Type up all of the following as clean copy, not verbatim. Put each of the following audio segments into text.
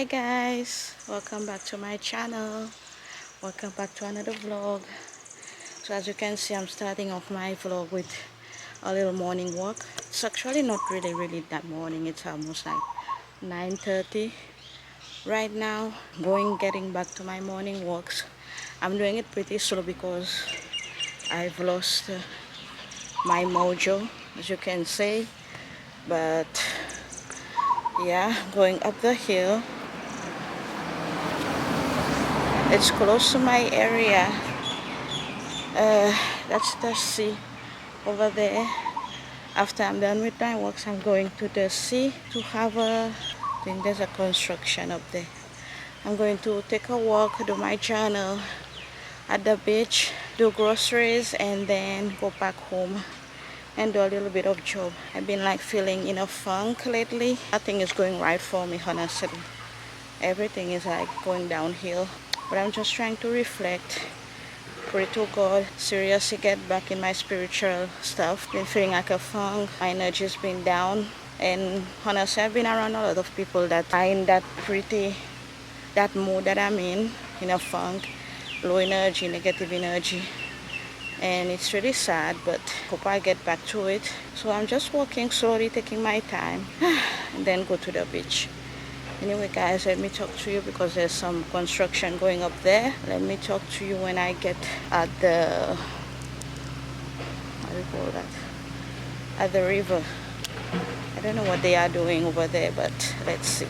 guys, welcome back to my channel. Welcome back to another vlog. So as you can see, I'm starting off my vlog with a little morning walk. It's actually not really that morning. It's almost like 9:30 right now. Getting back to my morning walks. I'm doing it pretty slow because I've lost my mojo, as you can see. But yeah, going up the hill. It's close to my area. That's the sea over there. After I'm done with my works, I'm going to the sea to have I think there's a construction up there. I'm going to take a walk, do my journal at the beach, do groceries, and then go back home and do a little bit of job. I've been like feeling in a funk lately. Nothing is going right for me, honestly. Everything is like going downhill. But I'm just trying to reflect, pray to God, seriously get back in my spiritual stuff. Been feeling like a funk, my energy's been down, and honestly I've been around a lot of people that are in that mood that I'm in a funk, low energy, negative energy, and it's really sad, but hope I get back to it. So I'm just walking slowly, taking my time, and then go to the beach. Anyway guys, let me talk to you because there's some construction going up there. Let me talk to you when I get at the, what do you call that, at the river. I don't know what they are doing over there, but let's see.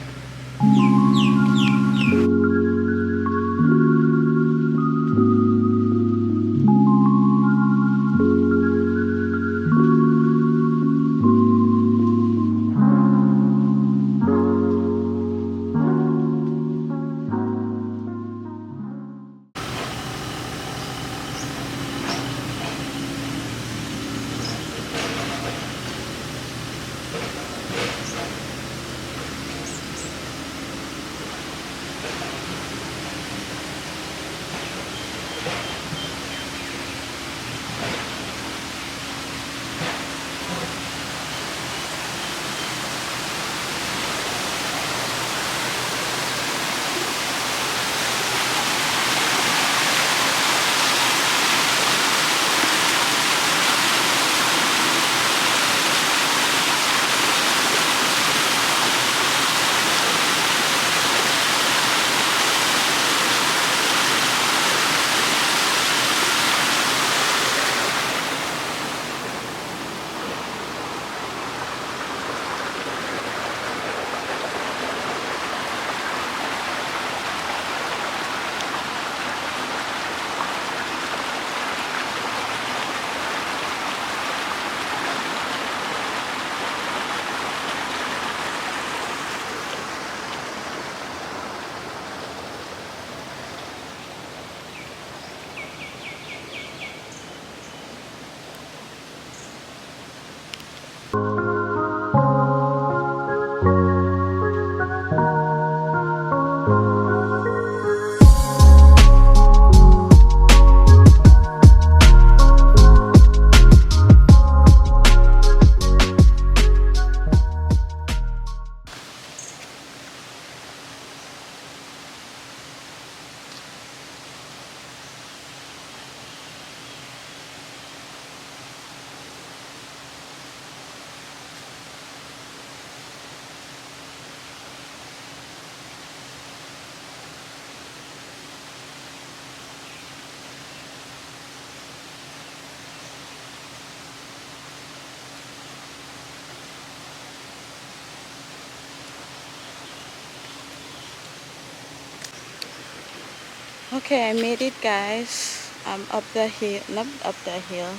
Okay, I made it guys. I'm up the hill, not up the hill.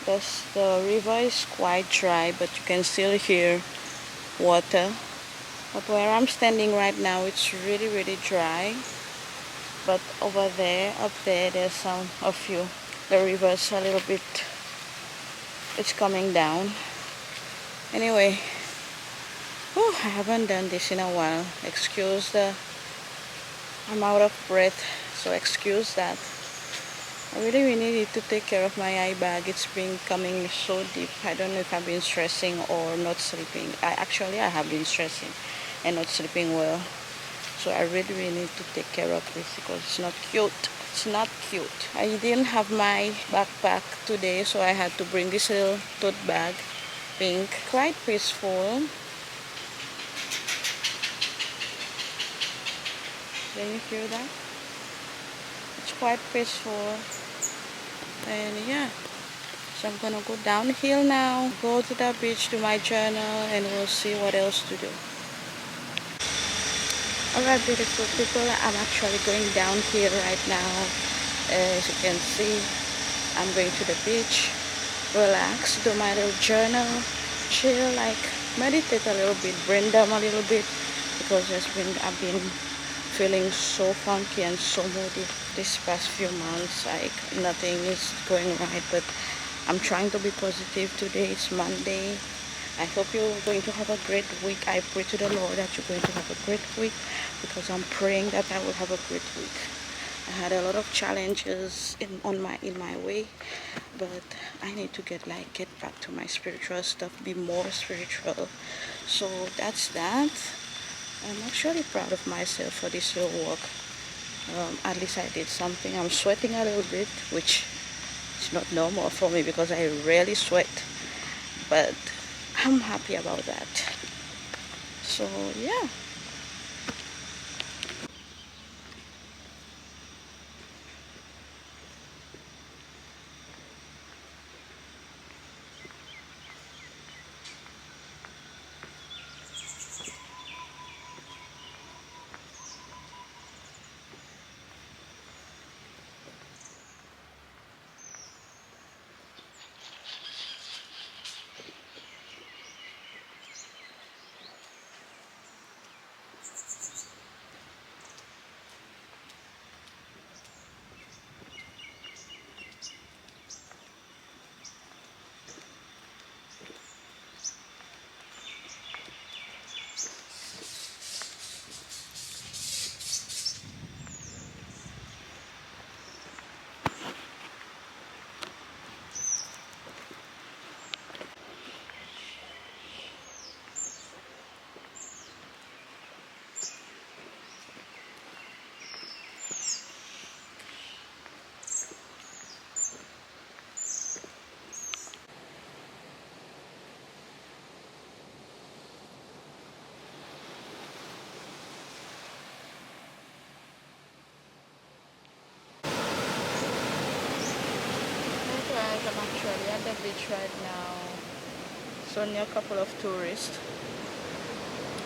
The river is quite dry, but you can still hear water. But where I'm standing right now, it's really dry. But over there, up there, there's a few. The river's a little bit, it's coming down. Anyway, whew, I haven't done this in a while. I'm out of breath, so excuse that. I really need to take care of my eye bag. It's been coming so deep. I don't know if I've been stressing or not sleeping. I have been stressing and not sleeping well. so I really need to take care of this because it's not cute. It's not cute. I didn't have my backpack today, so I had to bring this little tote bag, pink. Quite peaceful. Can you hear that? It's quite peaceful. And yeah, so I'm gonna go downhill now, go to the beach, do my journal, and we'll see what else to do. Alright, beautiful people, I'm actually going downhill right now. As you can see, I'm going to the beach, relax, do my little journal, chill, like meditate a little bit, brain dump a little bit, because I've been feeling so funky and so moody this past few months. Like nothing is going right, but I'm trying to be positive. Today is Monday. I hope you're going to have a great week. I pray to the Lord that you're going to have a great week, because I'm praying that I will have a great week. I had a lot of challenges in my way, but I need to get back to my spiritual stuff, be more spiritual. So that's that. I'm actually proud of myself for this little walk. At least I did something. I'm sweating a little bit, which is not normal for me because I rarely sweat, but I'm happy about that. So yeah. Hey guys, I'm actually at the beach right now. It's only a couple of tourists.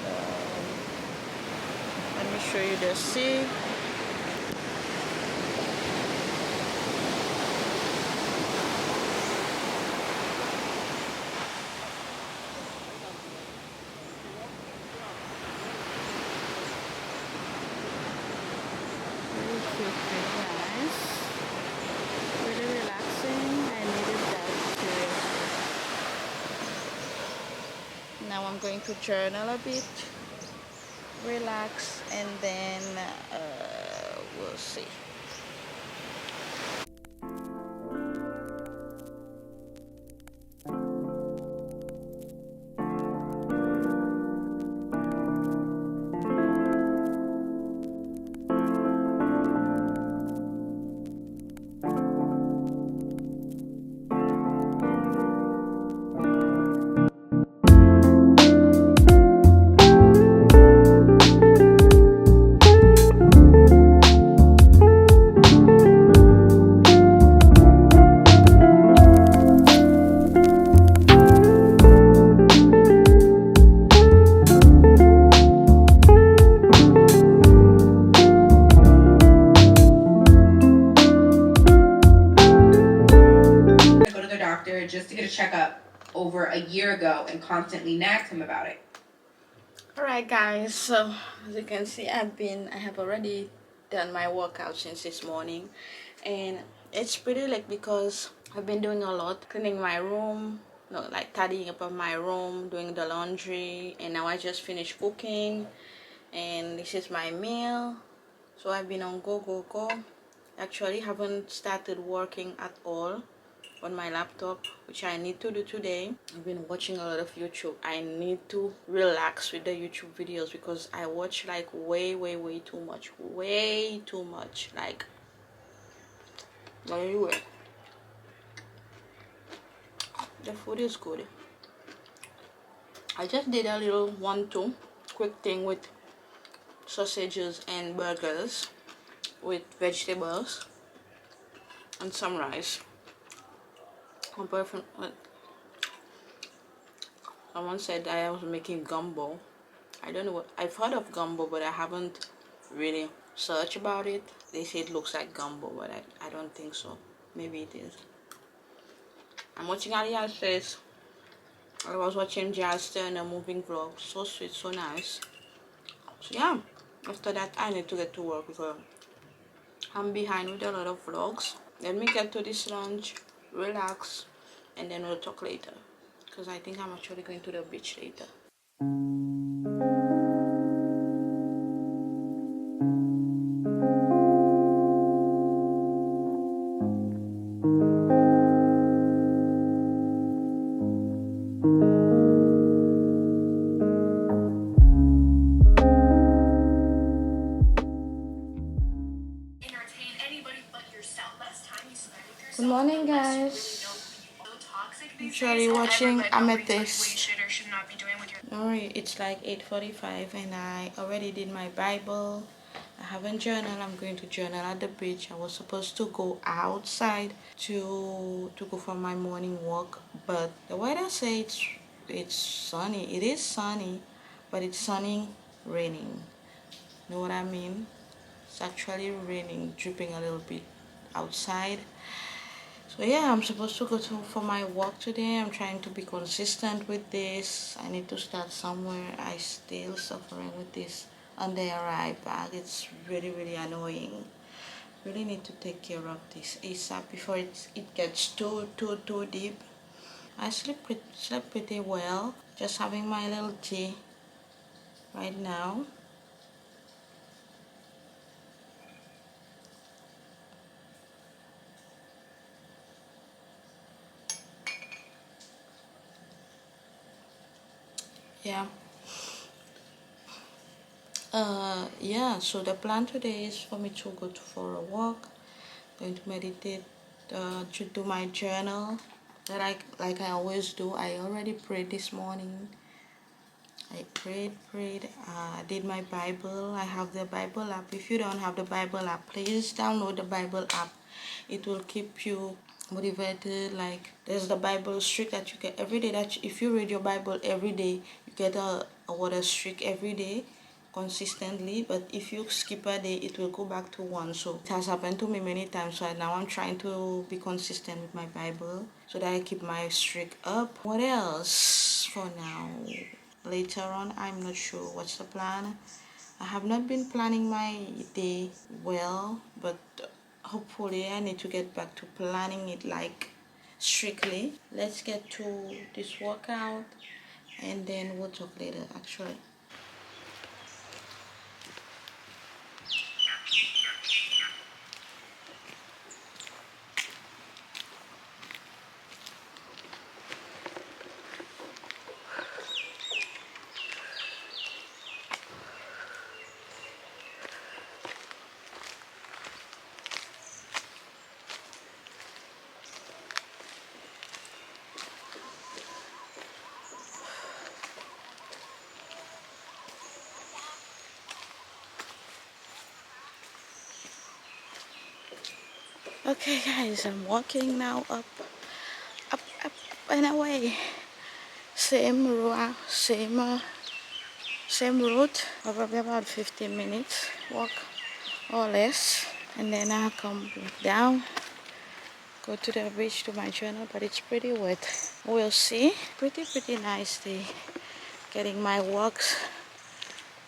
Um, Let me show you the sea. Really feels pretty nice. Really relaxing. I needed that today. Now I'm going to journal a bit, relax, and then we'll see. Just to get a checkup over a year ago and constantly nagged him about it. Alright guys, so as you can see, I have already done my workout since this morning, and it's pretty late because I've been doing a lot, cleaning my room, no, like tidying up of my room, doing the laundry, and now I just finished cooking, and this is my meal. So I've been on go. Actually haven't started working at all. on my laptop, which I need to do today. I've been watching a lot of YouTube. I need to relax with the YouTube videos because I watch like way too much. Way too much. Like, but anyway, the food is good. I just did a little 1-2 quick thing with sausages and burgers with vegetables and some rice. Apart from what someone said, I was making gumbo. I don't know what I've heard of gumbo, but I haven't really searched about it. They say it looks like gumbo, but I don't think so. Maybe it is. I'm watching Alia's face. I was watching Jazz Turner moving vlog. So sweet, so nice. So yeah, after that I need to get to work because I'm behind with a lot of vlogs. Let me get to this lunch, relax, and then we'll talk later. Because I think I'm actually going to the beach later. Good morning, guys. I'm usually watching Amethyst. Alright, it's like 8:45 and I already did my Bible. I haven't journaled. I'm going to journal at the beach. I was supposed to go outside to go for my morning walk, but the weather says it's sunny. It is sunny, but it's sunny raining. Know what I mean? It's actually raining, dripping a little bit outside. So yeah, I'm supposed to go for my walk today. I'm trying to be consistent with this. I need to start somewhere. I still suffering with this under eye bag. It's really annoying. Really need to take care of this ASAP before it gets too deep. I slept pretty well. Just having my little tea right now. Yeah. Yeah, so the plan today is for me to go for a walk. Going to meditate, to do my journal that like I always do. I already prayed this morning. I prayed. I did my Bible. I have the Bible app. If you don't have the Bible app, please download the Bible app. It will keep you motivated. Like, there's the Bible streak that you get every day. That if you read your Bible every day, you get a water streak every day consistently. But if you skip a day, it will go back to one. So it has happened to me many times. So now I'm trying to be consistent with my Bible so that I keep my streak up. What else for now? Later on, I'm not sure what's the plan. I have not been planning my day well, but hopefully I need to get back to planning it like strictly. Let's get to this workout and then we'll talk later actually. Okay guys, I'm walking now up and away. Same route, same route, probably about 15 minutes walk or less, and then I'll come down, go to the beach to my journal, but it's pretty wet. We'll see. Pretty nice day. Getting my walks,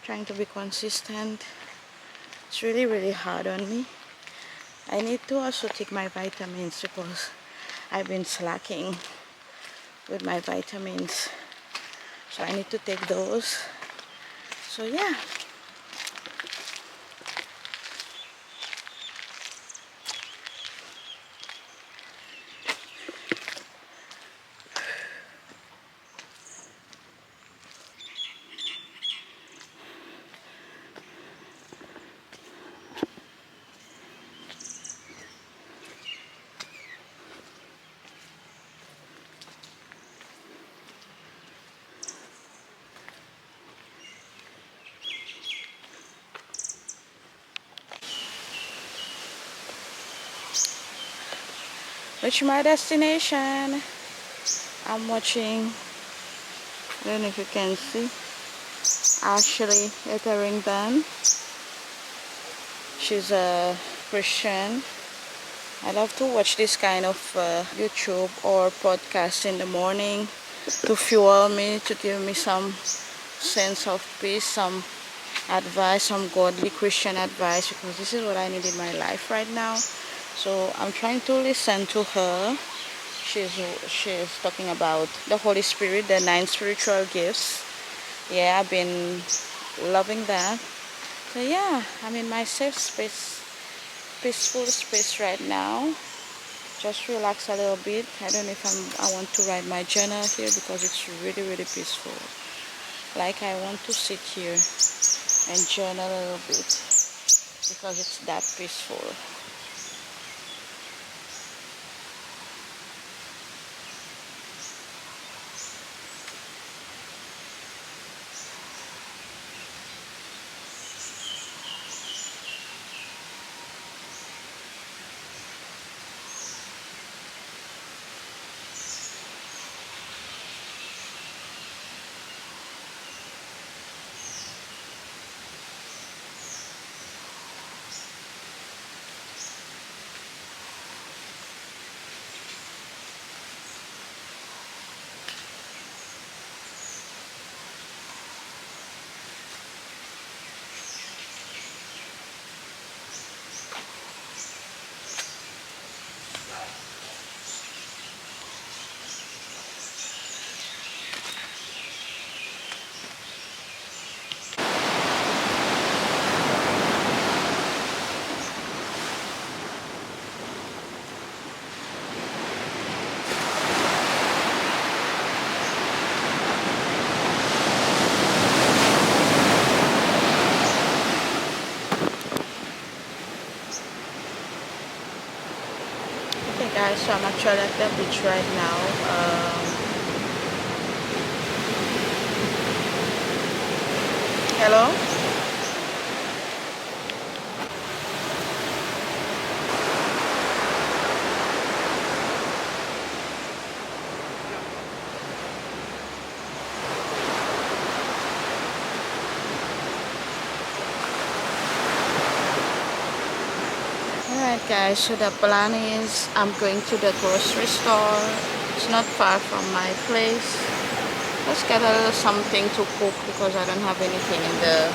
trying to be consistent. It's really hard on me. I need to also take my vitamins because I've been slacking with my vitamins. So I need to take those. So yeah. reached my destination. I'm watching, I don't know if you can see, Ashley Etherington. She's a Christian. I love to watch this kind of YouTube or podcast in the morning to fuel me, to give me some sense of peace, some advice, some godly Christian advice, because this is what I need in my life right now. So I'm trying to listen to her. She's talking about the Holy Spirit, the 9 spiritual gifts. Yeah, I've been loving that. So yeah, I'm in my safe space, peaceful space right now. Just relax a little bit. I don't know if I want to write my journal here because it's really, really peaceful. Like I want to sit here and journal a little bit because it's that peaceful. Okay guys, so I'm actually at the beach right now. Hello? Alright guys, so the plan is I'm going to the grocery store. It's not far from my place. Let's get a little something to cook because I don't have anything in the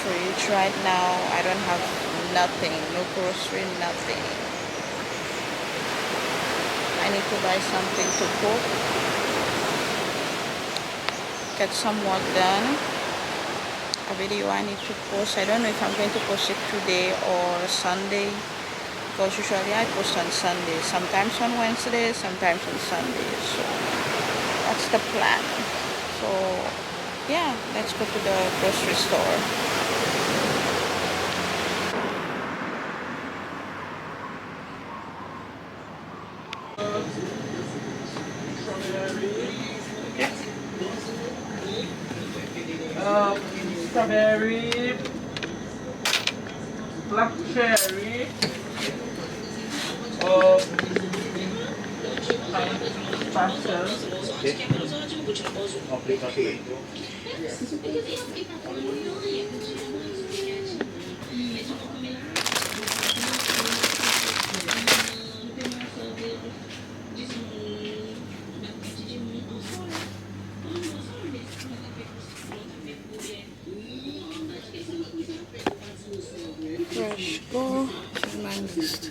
fridge right now. I don't have nothing, no grocery, nothing. I need to buy something to cook. Get some work done. A video I need to post. I don't know if I'm going to post it today or Sunday because usually I post on Sunday, sometimes on Wednesday, sometimes on Sunday. So that's the plan. So yeah, let's go to the grocery store. Strawberry, black cherry, pastel. Fresh go to my list.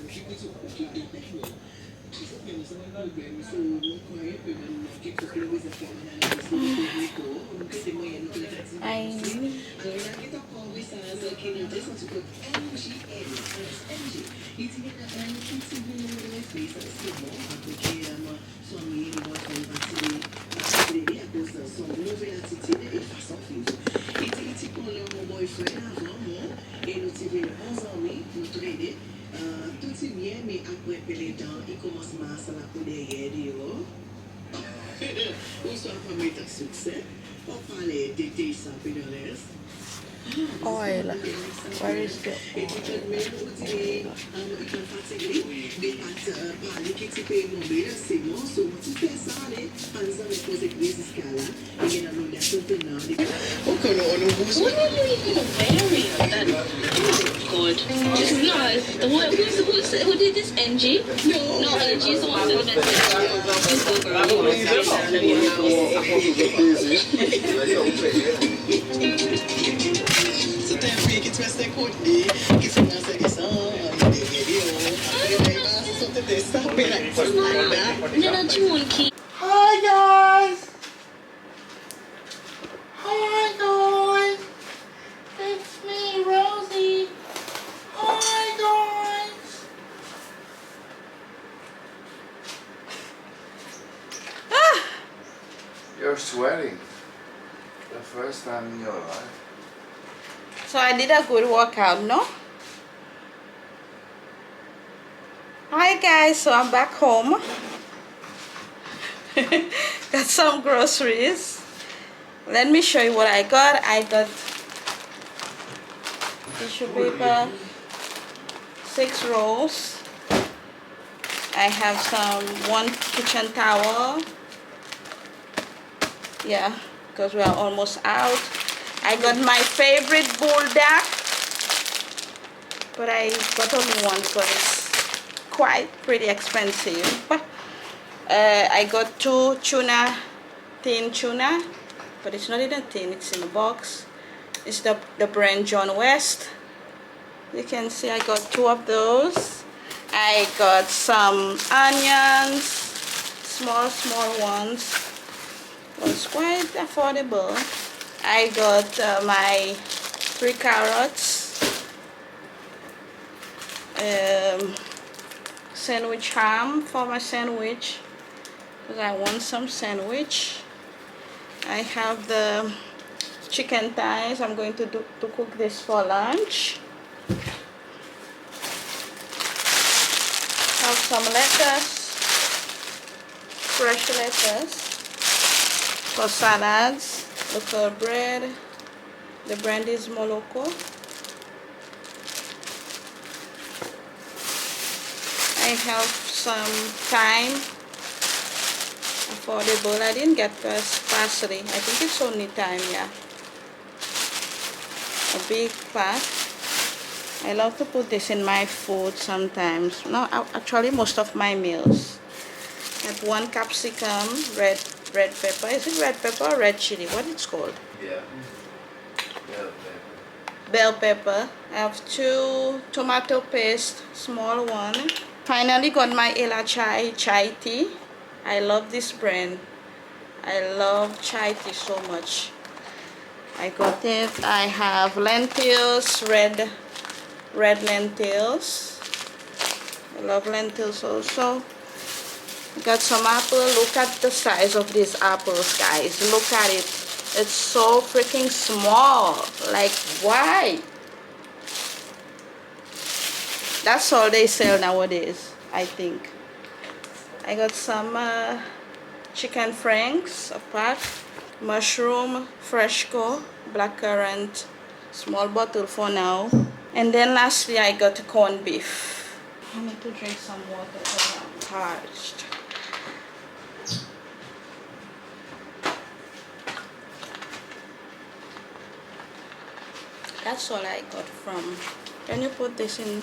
oil. Where is the What are you even wearing? That God. Just realized who did this? NG? No, NG is the one that Hi guys! Hi guys! It's me, Rosie. Hi guys! You're sweating. The first time in your life. So I did a good workout, no? Hi guys, so I'm back home. Got some groceries. Let me show you what I got. I got tissue paper, 6 rolls. I have one kitchen towel. Yeah, because we are almost out. I got my favorite bulldog, but I got only one because it's quite pretty expensive. I got 2 tin tuna, but it's not in a tin, it's in a box. It's the brand John West. You can see I got 2 of those. I got some onions, small ones. It was quite affordable. I got my 3 carrots, sandwich ham for my sandwich, because I want some sandwich. I have the chicken thighs. I'm going to cook this for lunch. Have some lettuce, fresh lettuce for salads. Local bread. The brand is Moloko. I have some thyme, affordable. I didn't get parsley. I think it's only thyme, yeah. A big pack. I love to put this in my food sometimes. No, actually most of my meals. I have 1 capsicum, red pepper. Is it red pepper or red chili? What it's called? Yeah. Bell pepper. I have 2 tomato paste, small one. Finally got my Ela chai tea. I love this brand. I love chai tea so much. I got it. I have lentils, red lentils. I love lentils also. Got some apple. Look at the size of these apples, guys. Look at it. It's so freaking small. Like, why? That's all they sell nowadays, I think. I got some chicken franks, a pack. Mushroom, Freshco, blackcurrant, small bottle for now. And then lastly, I got corned beef. I need to drink some water because I'm parched. That's all I got from. Can you put this in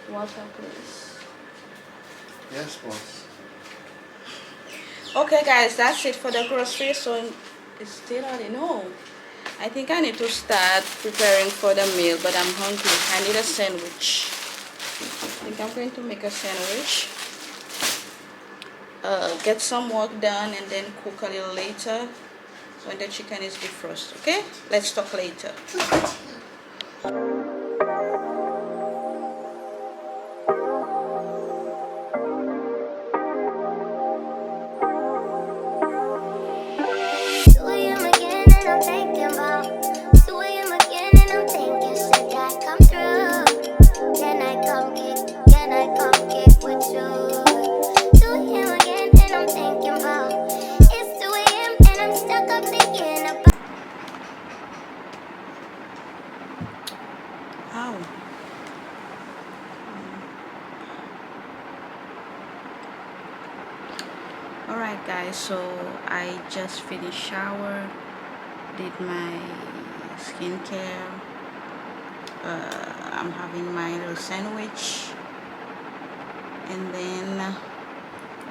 water, please? Yes, boss. Okay, guys, that's it for the groceries. So it's still early. No, I think I need to start preparing for the meal, but I'm hungry. I need a sandwich. I think I'm going to make a sandwich. Get some work done and then cook a little later when the chicken is defrosted. Okay, let's talk later. Alright guys, so I just finished shower, did my skincare. I'm having my little sandwich, and then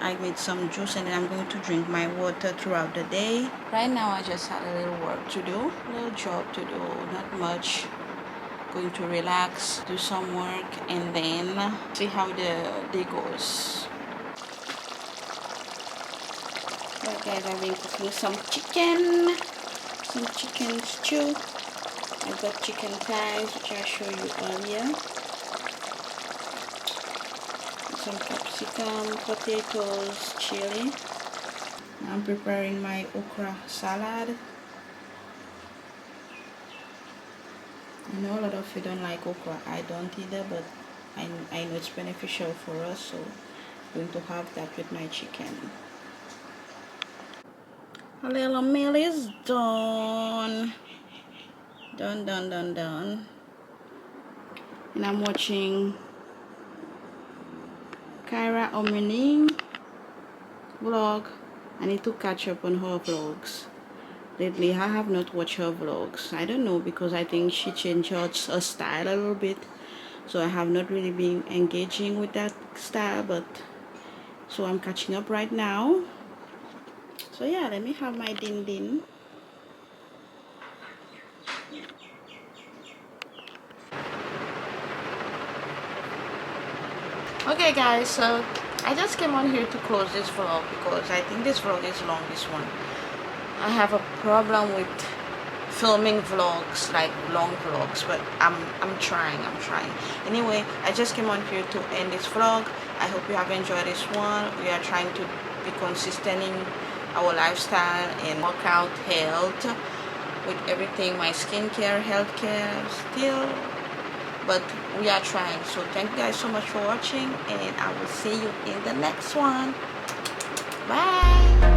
I made some juice, and then I'm going to drink my water throughout the day. Right now I just had a little work to do, a little job to do, not much. Going to relax, do some work, and then see how the day goes. Right guys, I've been cooking some chicken stew. I got chicken thighs, which I showed you earlier. Some capsicum, potatoes, chili. Now I'm preparing my okra salad. I know a lot of you don't like okra. I don't either, but I know it's beneficial for us, so I'm going to have that with my chicken. A little meal is done. Done. And I'm watching Kyra Omening vlog. I need to catch up on her vlogs. Lately I have not watched her vlogs. I don't know, because I think she changed her style a little bit, so I have not really been engaging with that style, but so I'm catching up right now. So yeah, let me have my din din. Okay guys, so I just came on here to close this vlog because I think this vlog is long, this one. I have a problem with filming vlogs, like long vlogs, but I'm trying. Anyway, I just came on here to end this vlog. I hope you have enjoyed this one. We are trying to be consistent in our lifestyle and workout, health, with everything, my skincare, healthcare still, but we are trying. So thank you guys so much for watching, and I will see you in the next one. Bye.